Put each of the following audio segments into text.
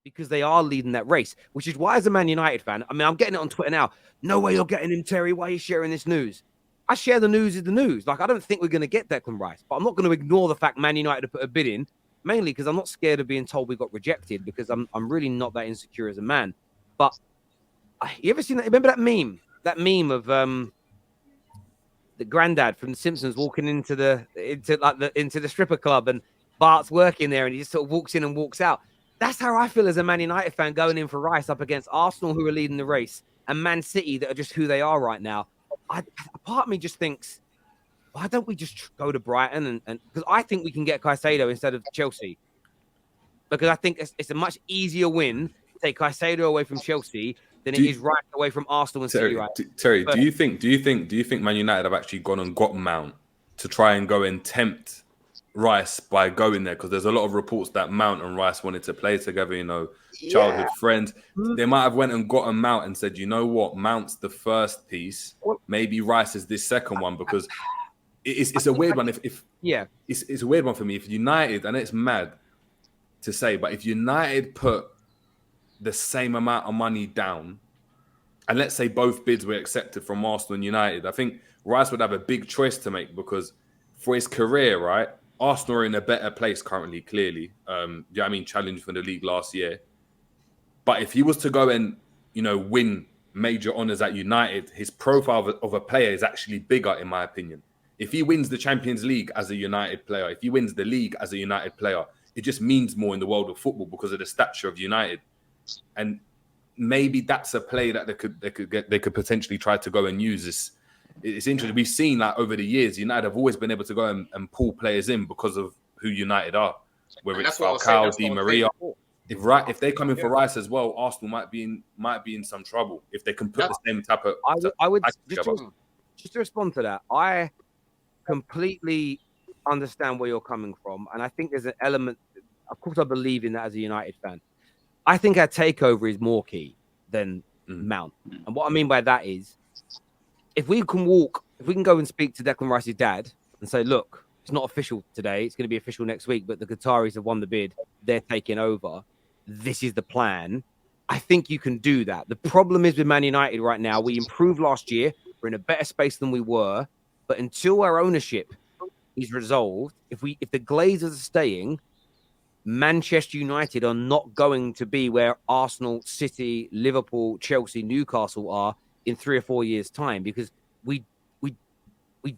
because they are leading that race, which is why, as a Man United fan, I mean, I'm getting it on Twitter now. No way you're getting him, Terry. Why are you sharing this news? I share the news is the news. Like, I don't think we're going to get Declan Rice, but I'm not going to ignore the fact Man United have put a bid in, mainly because I'm not scared of being told we got rejected, because I'm really not that insecure as a man. But you ever seen that? Remember that meme? That meme of the granddad from The Simpsons walking into the stripper club, and Bart's working there, and he just sort of walks in and walks out. That's how I feel as a Man United fan going in for Rice up against Arsenal, who are leading the race, and Man City, that are just who they are right now. A part of me just thinks, why don't we just go to Brighton? And because I think we can get Caicedo instead of Chelsea, because I think it's a much easier win to take Caicedo away from Chelsea than it is Rice away from Arsenal and City. Right? Terry, do you think Man United have actually gone and got Mount to try and go and tempt Rice by going there? Because there's a lot of reports that Mount and Rice wanted to play together, childhood friends. They might have went and got a Mount and said, you know what, Mount's the first piece, maybe Rice is this second one, because it's a weird one. It's a weird one for me. If United, and it's mad to say, but if United put the same amount of money down, and let's say both bids were accepted from Arsenal and United, I think Rice would have a big choice to make, because for his career, right, Arsenal are in a better place currently, clearly. Challenged for the league last year. But if he was to go and, win major honours at United, his profile of a player is actually bigger, in my opinion. If he wins the Champions League as a United player, if he wins the league as a United player, it just means more in the world of football because of the stature of United. And maybe that's a play that they could potentially try to go and use. It's interesting. We've seen that over the years, United have always been able to go and pull players in because of who United are, whether it's Falcao, Di Maria. If they come in for Rice as well, Arsenal might be in some trouble if they can put the same type of. I would just to respond to that. I completely understand where you're coming from, and I think there's an element. Of course, I believe in that as a United fan. I think our takeover is more key than Mount, and what I mean by that is, if we can go and speak to Declan Rice's dad and say, look, it's not official today, it's going to be official next week, but the Qataris have won the bid, they're taking over, this is the plan. I think you can do that. The problem is with Man United right now, we improved last year, we're in a better space than we were, but until our ownership is resolved, if the Glazers are staying, Manchester United are not going to be where Arsenal, City, Liverpool, Chelsea, Newcastle are in 3 or 4 years' time, because we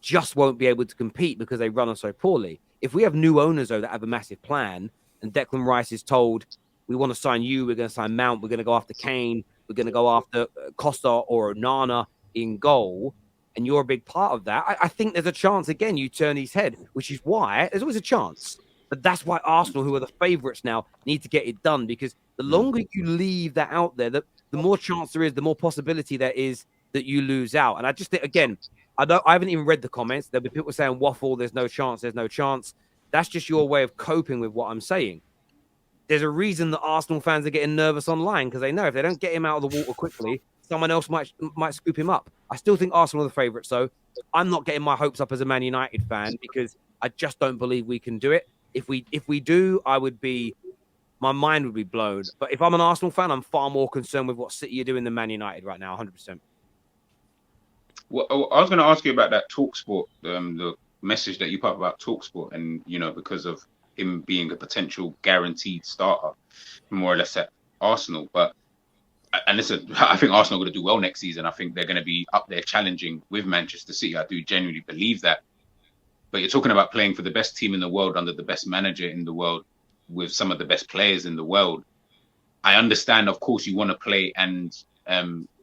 just won't be able to compete because they run us so poorly. If we have new owners, though, that have a massive plan, and Declan Rice is told, we want to sign you, we're going to sign Mount, we're going to go after Kane, we're going to go after Costa or Onana in goal, and you're a big part of that, I think there's a chance, again, you turn his head, which is why there's always a chance. But that's why Arsenal, who are the favourites now, need to get it done, because the longer you leave that out there, the more chance there is, the more possibility there is that you lose out. And I just think, again, I haven't even read the comments. There'll be people saying, waffle, there's no chance. That's just your way of coping with what I'm saying. There's a reason that Arsenal fans are getting nervous online, because they know if they don't get him out of the water quickly, someone else might scoop him up. I still think Arsenal are the favourites, so I'm not getting my hopes up as a Man United fan, because I just don't believe we can do it. If we do, my mind would be blown. But if I'm an Arsenal fan, I'm far more concerned with what City are doing than Man United right now, 100%. Well, I was going to ask you about that TalkSport, the message that you put about TalkSport, and because of him being a potential guaranteed starter, more or less at Arsenal. And listen, I think Arsenal are going to do well next season. I think they're going to be up there challenging with Manchester City. I do genuinely believe that. But you're talking about playing for the best team in the world, under the best manager in the world, with some of the best players in the world. I understand, of course, you want to play, and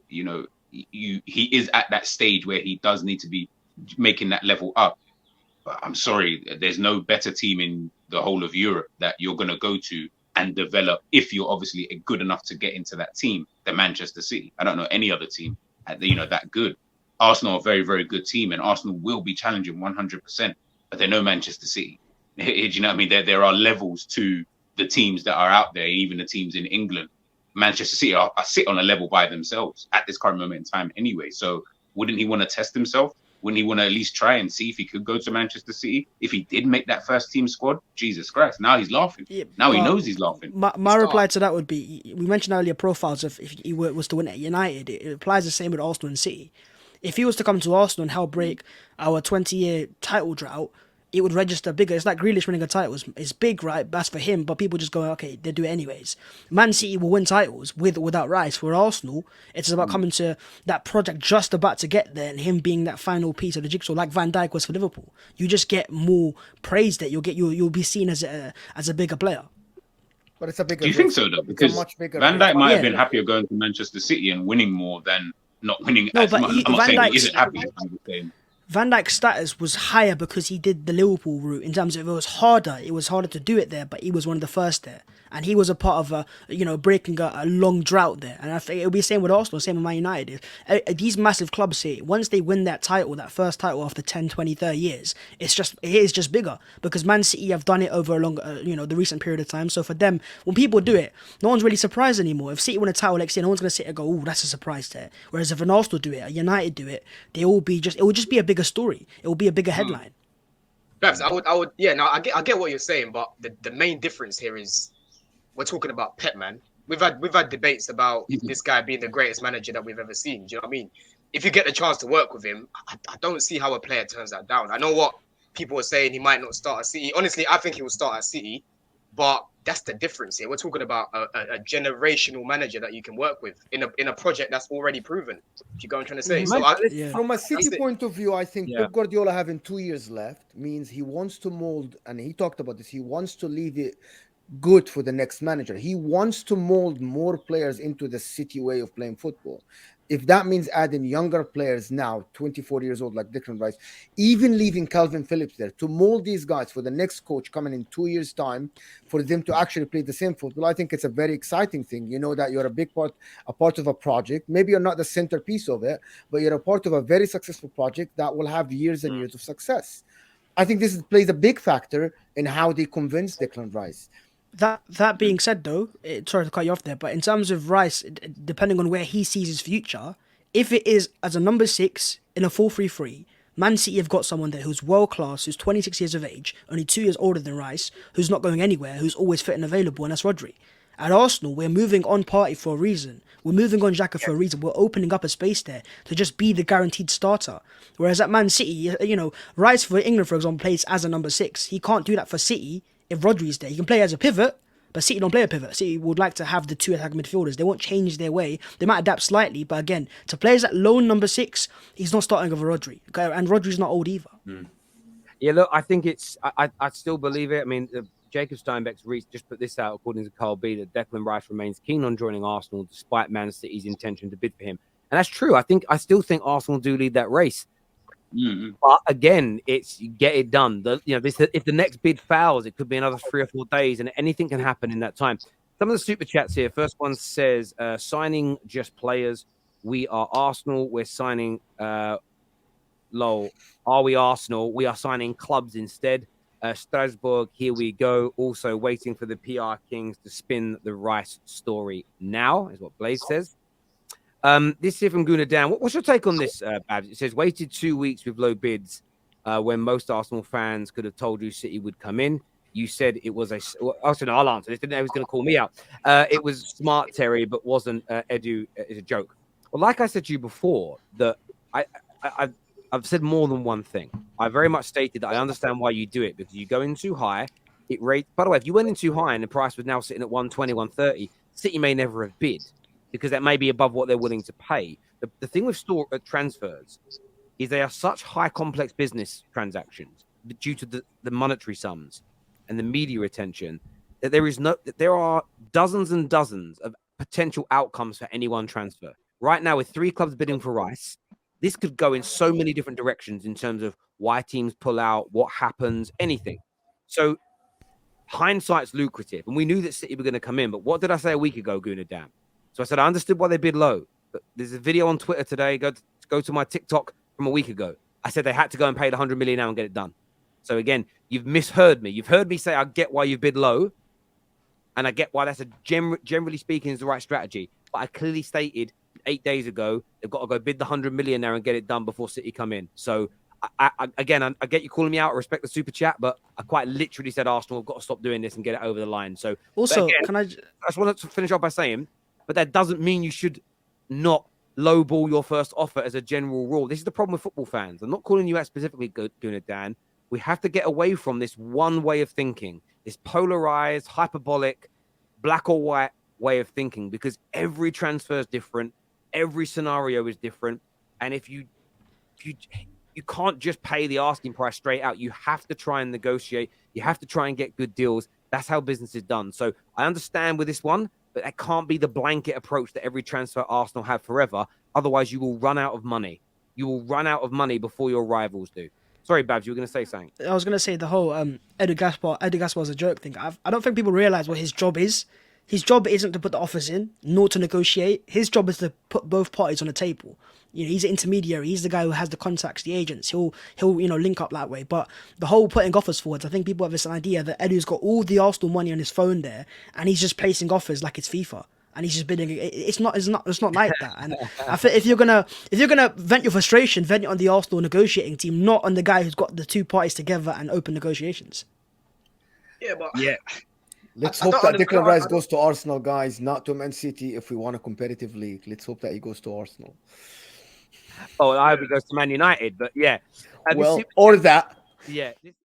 he is at that stage where he does need to be making that level up. But I'm sorry, there's no better team in the whole of Europe that you're going to go to and develop, if you're obviously good enough to get into that team, than Manchester City. I don't know any other team that good. Arsenal are a very, very good team, and Arsenal will be challenging 100%, but they're no Manchester City. Do you know what I mean? There are levels to the teams that are out there, even the teams in England. Manchester City are sit on a level by themselves at this current moment in time anyway. So wouldn't he want to test himself? Wouldn't he want to at least try and see if he could go to Manchester City? If he did make that first team squad, Jesus Christ, now he's laughing. Yeah, Now he but knows he's laughing. My reply to that would be, we mentioned earlier profiles of if he was to win at United. It applies the same with Arsenal and City. If he was to come to Arsenal and help break our 20-year title drought, it would register bigger. It's like Grealish winning a title. It's big, right? That's for him, but people just go, okay, they do it anyways. Man City will win titles with or without Rice. For Arsenal, it's about coming to that project just about to get there and him being that final piece of the jigsaw, like Van Dijk was for Liverpool. You just get more praise that you'll be seen as a bigger player. But it's a bigger. Do you think so though? Because much bigger Van Dijk might have Yeah. been happier going to Manchester City and winning more than not winning No, as but much. he- I'm not Van saying he Dijk's- isn't happy. I'm just saying. Van Dijk's status was higher because he did the Liverpool route in terms of it was harder. It was harder to do it there, but he was one of the first there. And he was a part of breaking a long drought there. And I think it'll be the same with Arsenal, same with Man United. These massive clubs say once they win that title, that first title after 10, 20, 30 years, it is just bigger because Man City have done it over a long, the recent period of time. So for them, when people do it, no one's really surprised anymore. If City win a title next year, no one's going to sit and go, oh, that's a surprise there. Whereas if an Arsenal do it, a United do it, it will just be a bigger story. It will be a bigger headline. Perhaps I would. Yeah, no, I get what you're saying, but the main difference here is we're talking about Pep, man. We've had debates about this guy being the greatest manager that we've ever seen. Do you know what I mean? If you get the chance to work with him, I don't see how a player turns that down. I know what people are saying, he might not start at City. Honestly, I think he will start at City, but that's the difference here. We're talking about a generational manager that you can work with in a project that's already proven. If you go and trying to say, Yeah. From a City it. point of view, I think Yeah. Pep Guardiola having 2 years left means he wants to mold, and he talked about this, he wants to leave it good for the next manager. He wants to mold more players into the City way of playing football. If that means adding younger players now, 24 years old, like Declan Rice, even leaving Calvin Phillips there to mold these guys for the next coach coming in 2 years' time, for them to actually play the same football, I think it's a very exciting thing. You know that you're a part of a project. Maybe you're not the centerpiece of it, but you're a part of a very successful project that will have years and years of success. I think this plays a big factor in how they convince Declan Rice. That being said, though, sorry to cut you off there, but in terms of Rice, depending on where he sees his future, if it is as a number 6 in a 4-3-3, Man City have got someone there who's world class, who's 26 years of age, only 2 years older than Rice, who's not going anywhere, who's always fit and available, and that's Rodri. At Arsenal, we're moving on Partey for a reason. We're moving on Xhaka for a reason. We're opening up a space there to just be the guaranteed starter. Whereas at Man City, Rice for England, for example, plays as a number 6. He can't do that for City if Rodri's there. He can play as a pivot, but City don't play a pivot. City would like to have the 2 attacking midfielders. They won't change their way. They might adapt slightly, but again, to play as that lone number 6, he's not starting over Rodri. And Rodri's not old either. Yeah, look, I think I still believe it. I mean, Jacob Steinbeck's just put this out, according to Carl B, that Declan Rice remains keen on joining Arsenal despite Man City's intention to bid for him. And that's true. I still think Arsenal do lead that race. Mm-hmm. But again, it's get it done. If the next bid fails, it could be another 3 or 4 days, and anything can happen in that time. Some of the super chats here. First one says, signing just players. We are Arsenal. We're signing lol. Are we Arsenal? We are signing clubs instead. Strasbourg, here we go. Also waiting for the PR Kings to spin the Rice story now, is what Blaze says. This here from Guna Dan. What's your take on this, Babs? It says, waited 2 weeks with low bids when most Arsenal fans could have told you City would come in. You said it was I'll answer this. Didn't know he was going to call me out. It was smart, Terry, but wasn't Edu is a joke. Well, like I said to you before, that I've said more than one thing. I very much stated that I understand why you do it, because you go in too high. By the way, if you went in too high and the price was now sitting at 120, 130, City may never have bid, because that may be above what they're willing to pay. The thing with transfers is they are such high complex business transactions due to the monetary sums and the media attention that there are dozens and dozens of potential outcomes for any one transfer. Right now, with 3 clubs bidding for Rice, this could go in so many different directions in terms of why teams pull out, what happens, anything. So hindsight's lucrative, and we knew that City were going to come in. But what did I say a week ago, Guna Dam? So I said I understood why they bid low. But there's a video on Twitter today. Go to my TikTok from a week ago. I said they had to go and pay the 100 million now and get it done. So again, you've misheard me. You've heard me say I get why you bid low, and I get why that's generally speaking is the right strategy. But I clearly stated 8 days ago. They've got to go bid the 100 million now and get it done before City come in. So again, I get you calling me out. I respect the super chat, but I quite literally said Arsenal have got to stop doing this and get it over the line. So Also, again, can I? I just wanted to finish off by saying, but that doesn't mean you should not lowball your first offer as a general rule. This is the problem with football fans. I'm not calling you out specifically, Gunnar Dan. We have to get away from this one way of thinking, this polarized, hyperbolic, black or white way of thinking, because every transfer is different, every scenario is different, and if you can't just pay the asking price straight out. You have to try and negotiate. You have to try and get good deals. That's how business is done. So I understand with this one, but that can't be the blanket approach that every transfer Arsenal have forever. Otherwise, you will run out of money. You will run out of money before your rivals do. Sorry, Babs, you were going to say something. I was gonna say the whole Edu Gaspar's a joke thing. I don't think people realize what his job is. His job isn't to put the offers in, nor to negotiate. His job is to put both parties on the table. You know, he's an intermediary. He's the guy who has the contacts, the agents. He'll link up that way. But the whole putting offers forwards, I think people have this idea that Edu's got all the Arsenal money on his phone there, and he's just placing offers like it's FIFA. And he's just bidding. It's not like that. And I think if you're gonna vent your frustration, vent it on the Arsenal negotiating team, not on the guy who's got the two parties together and open negotiations. Yeah, but Yeah. Let's I hope don't that understand- Declan Rice goes to Arsenal, guys, not to Man City. If we want a competitive league, let's hope that he goes to Arsenal. Oh, I hope he goes to Man United, but yeah. Well, or that. Yeah.